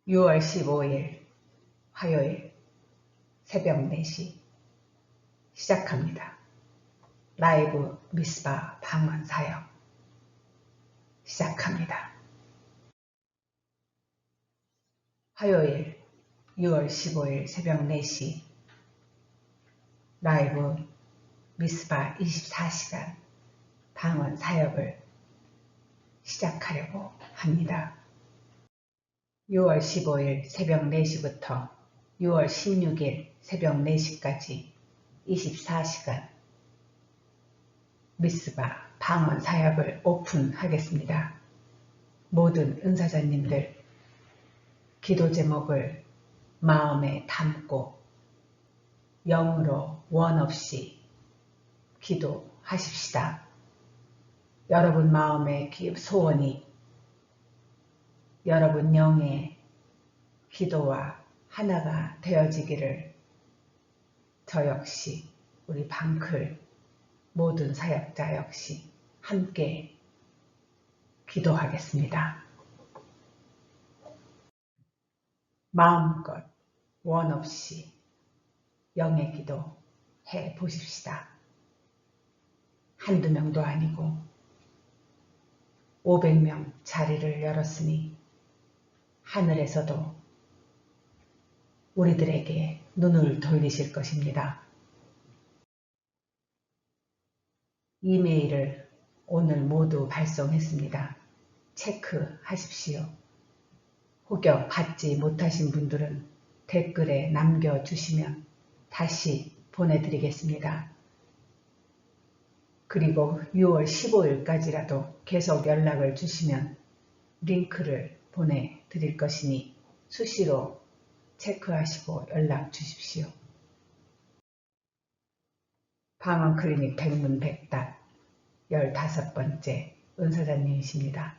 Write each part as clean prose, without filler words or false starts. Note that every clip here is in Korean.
6월 15일 화요일 새벽 4시 시작합니다. 라이브 미스바 방언 사역 시작합니다. 화요일 6월 15일 새벽 4시 라이브 미스바 24시간 방언 사역을 시작하려고 합니다. 6월 15일 새벽 4시부터 6월 16일 새벽 4시까지 24시간 미스바 방언 사역을 오픈하겠습니다. 모든 은사자님들 기도 제목을 마음에 담고 영으로 원 없이 기도하십시다. 여러분 마음의 소원이 여러분 영의 기도와 하나가 되어지기를 저 역시 우리 방클 모든 사역자 역시 함께 기도하겠습니다. 마음껏 원 없이 영의 기도 해 보십시다. 한두 명도 아니고 500명 자리를 열었으니 하늘에서도 우리들에게 눈을 돌리실 것입니다. 이메일을 오늘 모두 발송했습니다. 체크하십시오. 혹여 받지 못하신 분들은 댓글에 남겨주시면 다시 보내드리겠습니다. 그리고 6월 15일까지라도 계속 연락을 주시면 링크를 보내드릴 것이니 수시로 체크하시고 연락 주십시오. 방언클리닉 백문백답 15번째 은사자님이십니다.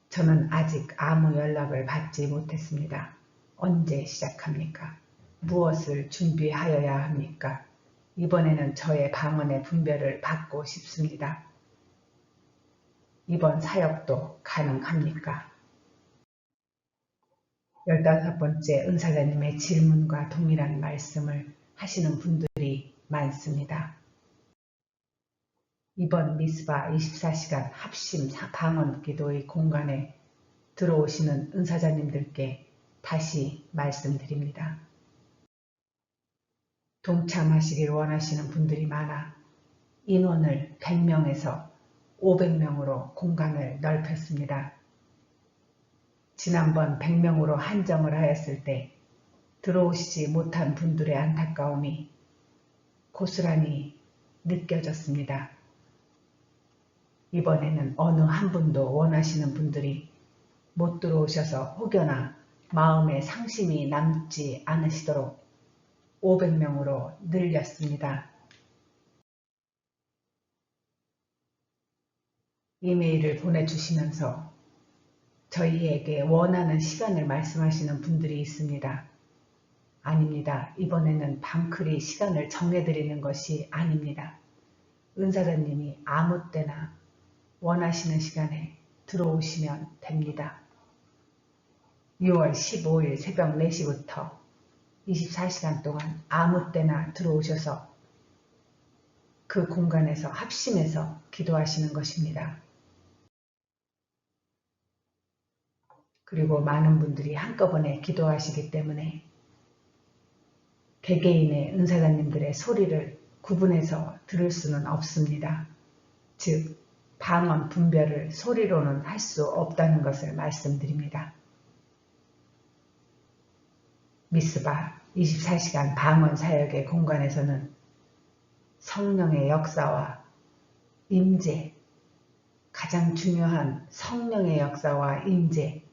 저는 아직 아무 연락을 받지 못했습니다. 언제 시작합니까? 무엇을 준비하여야 합니까? 이번에는 저의 방언의 분별을 받고 싶습니다. 이번 사역도 가능합니까? 15번째 은사자님의 질문과 동일한 말씀을 하시는 분들이 많습니다. 이번 미스바 24시간 합심 방언 기도의 공간에 들어오시는 은사자님들께 다시 말씀드립니다. 동참하시길 원하시는 분들이 많아 인원을 100명에서 500명으로 공간을 넓혔습니다. 지난번 100명으로 한정을 하였을 때 들어오시지 못한 분들의 안타까움이 고스란히 느껴졌습니다. 이번에는 어느 한 분도 원하시는 분들이 못 들어오셔서 혹여나 마음에 상심이 남지 않으시도록 500명으로 늘렸습니다. 이메일을 보내주시면서 저희에게 원하는 시간을 말씀하시는 분들이 있습니다. 아닙니다. 이번에는 방클이 시간을 정해드리는 것이 아닙니다. 은사자님이 아무 때나 원하시는 시간에 들어오시면 됩니다. 6월 15일 새벽 4시부터 24시간 동안 아무 때나 들어오셔서 그 공간에서 합심해서 기도하시는 것입니다. 그리고 많은 분들이 한꺼번에 기도하시기 때문에 개개인의 은사자님들의 소리를 구분해서 들을 수는 없습니다. 즉, 방언 분별을 소리로는 할 수 없다는 것을 말씀드립니다. 미스바 24시간 방언 사역의 공간에서는 성령의 역사와 임재, 가장 중요한 성령의 역사와 임재,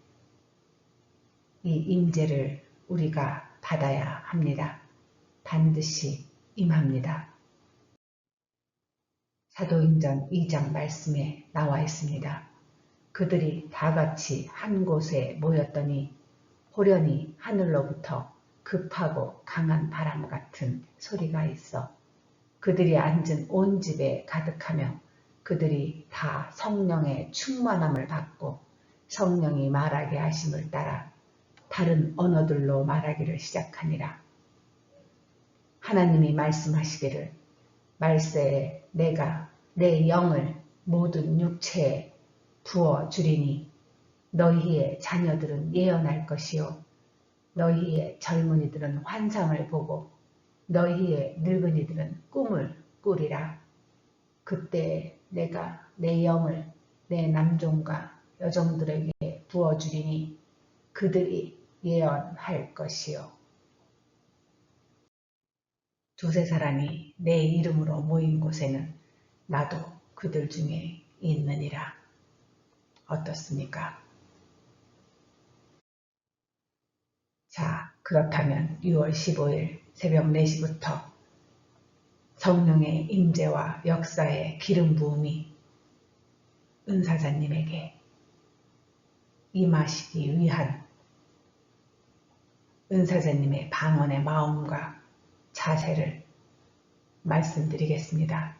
이 임재를 우리가 받아야 합니다. 반드시 임합니다. 사도행전 2장 말씀에 나와 있습니다. 그들이 다 같이 한 곳에 모였더니 호련히 하늘로부터 급하고 강한 바람 같은 소리가 있어 그들이 앉은 온 집에 가득하며 그들이 다 성령의 충만함을 받고 성령이 말하게 하심을 따라 다른 언어들로 말하기를 시작하니라. 하나님이 말씀하시기를 말세에 내가 내 영을 모든 육체에 부어 주리니 너희의 자녀들은 예언할 것이요 너희의 젊은이들은 환상을 보고 너희의 늙은이들은 꿈을 꾸리라. 그때 내가 내 영을 내 남종과 여종들에게 부어주리니 그들이 예언할 것이요. 두세 사람이 내 이름으로 모인 곳에는 나도 그들 중에 있느니라. 어떻습니까? 자, 그렇다면 6월 15일 새벽 4시부터 성령의 임재와 역사의 기름 부음이 은사자님에게 임하시기 위한 은사자님의 방언의 마음과 자세를 말씀드리겠습니다.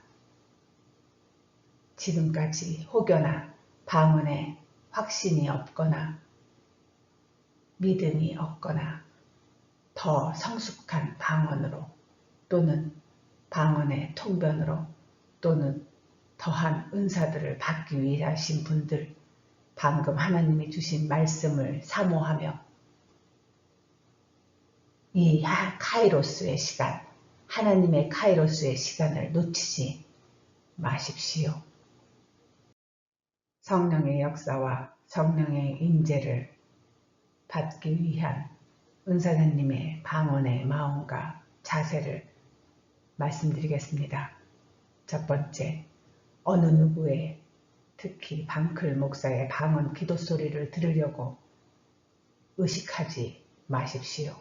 지금까지 혹여나 방언에 확신이 없거나 믿음이 없거나 더 성숙한 방언으로 또는 방언의 통변으로 또는 더한 은사들을 받기 위해 하신 분들 방금 하나님이 주신 말씀을 사모하며 이 카이로스의 시간, 하나님의 카이로스의 시간을 놓치지 마십시오. 성령의 역사와 성령의 임재를 받기 위한 은사자님의 방언의 마음과 자세를 말씀드리겠습니다. 첫 번째, 어느 누구의 특히 방클 목사의 방언 기도 소리를 들으려고 의식하지 마십시오.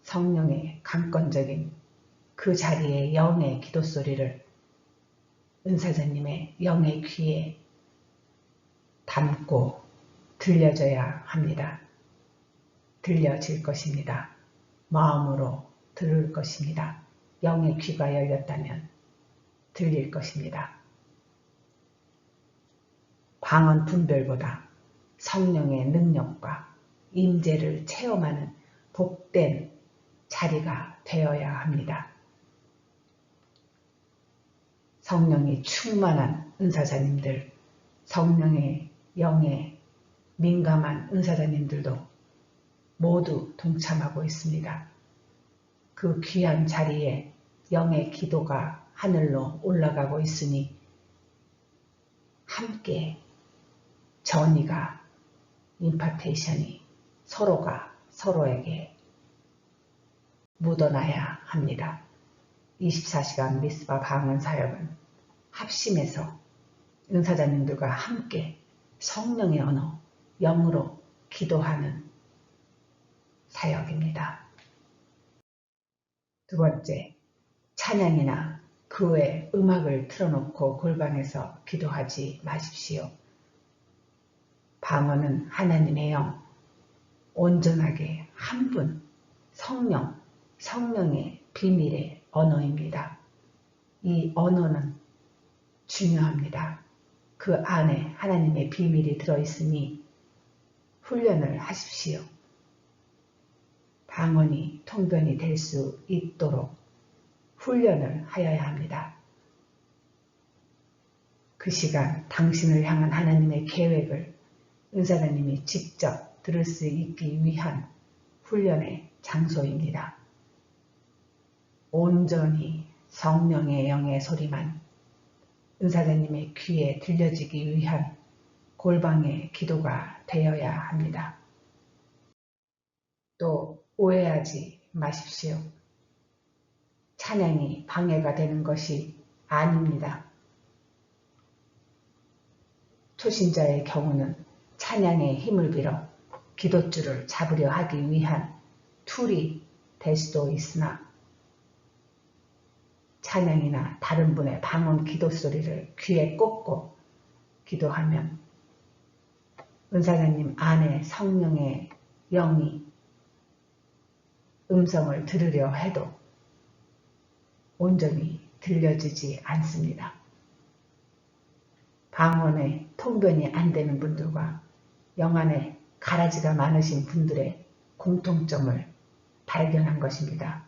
성령의 강권적인 그 자리의 영의 기도 소리를 은사자님의 영의 귀에 담고 들려져야 합니다. 들려질 것입니다. 마음으로 들을 것입니다. 영의 귀가 열렸다면 들릴 것입니다. 방언 분별보다 성령의 능력과 임재를 체험하는 복된 자리가 되어야 합니다. 성령이 충만한 은사자님들, 성령의 영에 민감한 은사자님들도 모두 동참하고 있습니다. 그 귀한 자리에 영의 기도가 하늘로 올라가고 있으니 함께 전이가 임파테이션이 서로가 서로에게 묻어나야 합니다. 24시간 미스바 방언 사역은 합심해서 은사자님들과 함께 성령의 언어, 영으로 기도하는 사역입니다. 두 번째, 찬양이나 그 외 음악을 틀어놓고 골방에서 기도하지 마십시오. 방언은 하나님의 영, 온전하게 한 분, 성령의 비밀의 언어입니다. 이 언어는 중요합니다. 그 안에 하나님의 비밀이 들어있으니 훈련을 하십시오. 방언이 통변이 될 수 있도록 훈련을 하여야 합니다. 그 시간 당신을 향한 하나님의 계획을 은사자님이 직접 들을 수 있기 위한 훈련의 장소입니다. 온전히 성령의 영의 소리만 은사자님의 귀에 들려지기 위한 골방의 기도가 되어야 합니다. 또 오해하지 마십시오. 찬양이 방해가 되는 것이 아닙니다. 초신자의 경우는 찬양의 힘을 빌어 기도줄을 잡으려 하기 위한 툴이 될 수도 있으나 찬양이나 다른 분의 방언 기도 소리를 귀에 꽂고 기도하면 은사자님 안에 성령의 영이 음성을 들으려 해도 온전히 들려지지 않습니다. 방언의 통변이 안 되는 분들과 영안에 가라지가 많으신 분들의 공통점을 발견한 것입니다.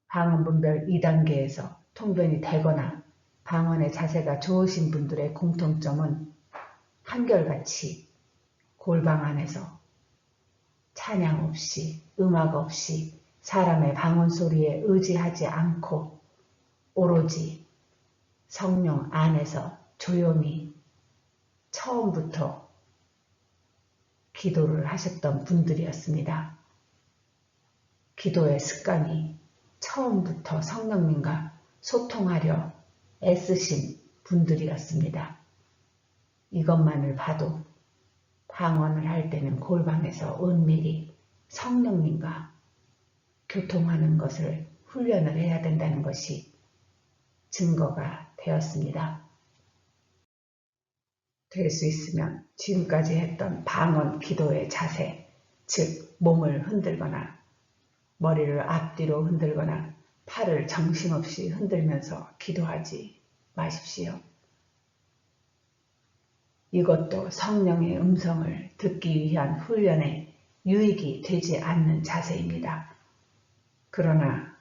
방언분별 2단계에서 통변이 되거나 방언의 자세가 좋으신 분들의 공통점은 한결같이 골방 안에서 찬양 없이, 음악 없이 사람의 방언 소리에 의지하지 않고 오로지 성령 안에서 조용히 처음부터 기도를 하셨던 분들이었습니다. 기도의 습관이 처음부터 성령님과 소통하려 애쓰신 분들이었습니다. 이것만을 봐도 방언을 할 때는 골방에서 은밀히 성령님과 교통하는 것을 훈련을 해야 된다는 것이 증거가 되었습니다. 될 수 있으면 지금까지 했던 방언 기도의 자세, 즉 몸을 흔들거나 머리를 앞뒤로 흔들거나 팔을 정신없이 흔들면서 기도하지 마십시오. 이것도 성령의 음성을 듣기 위한 훈련에 유익이 되지 않는 자세입니다. 그러나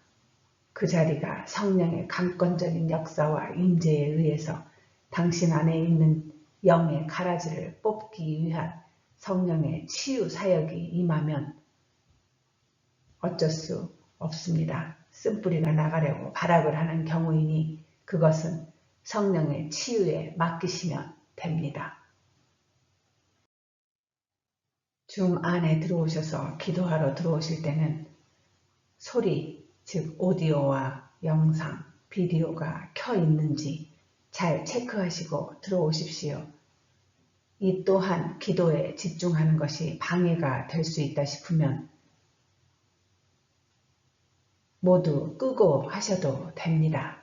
그 자리가 성령의 강권적인 역사와 임재에 의해서 당신 안에 있는 영의 가라지를 뽑기 위한 성령의 치유 사역이 임하면 어쩔 수 없습니다. 쓴뿌리가 나가려고 발악을 하는 경우이니 그것은 성령의 치유에 맡기시면 됩니다. 줌 안에 들어오셔서 기도하러 들어오실 때는 소리, 즉 오디오와 영상, 비디오가 켜 있는지 잘 체크하시고 들어오십시오. 이 또한 기도에 집중하는 것이 방해가 될 수 있다 싶으면 모두 끄고 하셔도 됩니다.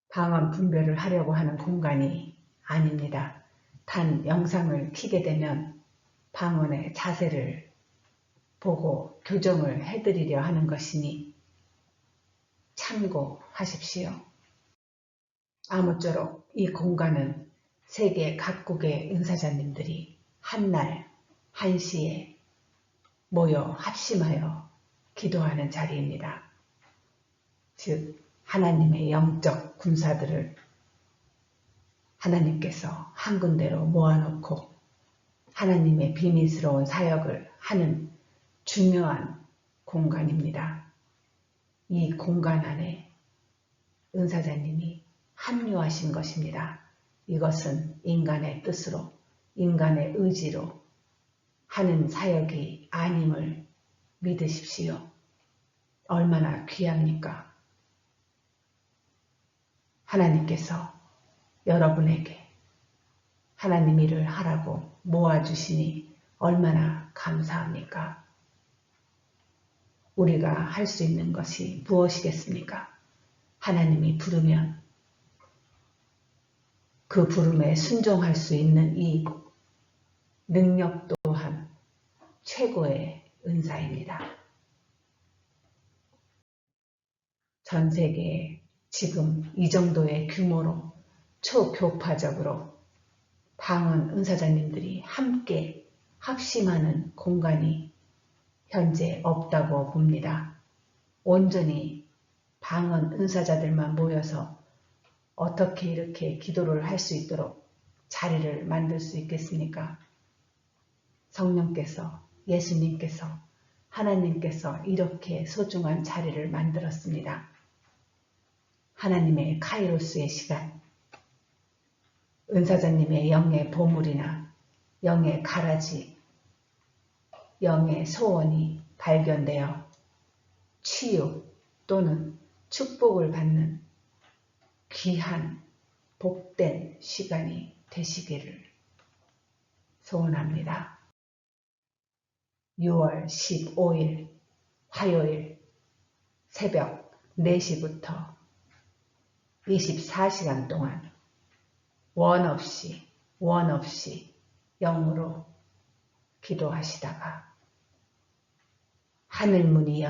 방언 분별을 하려고 하는 공간이 아닙니다. 단 영상을 켜게 되면 방언의 자세를 보고 교정을 해드리려 하는 것이니 참고하십시오. 아무쪼록 이 공간은 세계 각국의 은사자님들이 한날 한시에 모여 합심하여 기도하는 자리입니다. 즉 하나님의 영적 군사들을 하나님께서 한 군데로 모아놓고 하나님의 비밀스러운 사역을 하는 중요한 공간입니다. 이 공간 안에 은사자님이 합류하신 것입니다. 이것은 인간의 뜻으로, 인간의 의지로 하는 사역이 아님을 믿으십시오. 얼마나 귀합니까? 하나님께서 여러분에게 하나님 일을 하라고 모아주시니 얼마나 감사합니까? 우리가 할 수 있는 것이 무엇이겠습니까? 하나님이 부르면 그 부름에 순종할 수 있는 이 능력 또한 최고의 은사입니다. 전 세계에 지금 이 정도의 규모로 초교파적으로 방언 은사자님들이 함께 합심하는 공간이 현재 없다고 봅니다. 온전히 방언 은사자들만 모여서 어떻게 이렇게 기도를 할 수 있도록 자리를 만들 수 있겠습니까? 성령께서, 예수님께서, 하나님께서 이렇게 소중한 자리를 만들었습니다. 하나님의 카이로스의 시간, 은사자님의 영의 보물이나 영의 가라지, 영의 소원이 발견되어 치유 또는 축복을 받는 귀한 복된 시간이 되시기를 소원합니다. 6월 15일 화요일 새벽 4시부터 24시간 동안 원 없이 영으로 기도하시다가 하늘 문이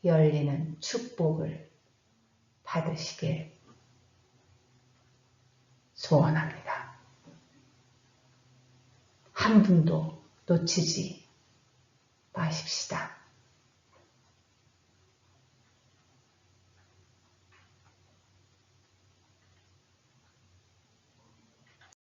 열리는 축복을 받으시길 소원합니다. 한 분도 놓치지 마십시다.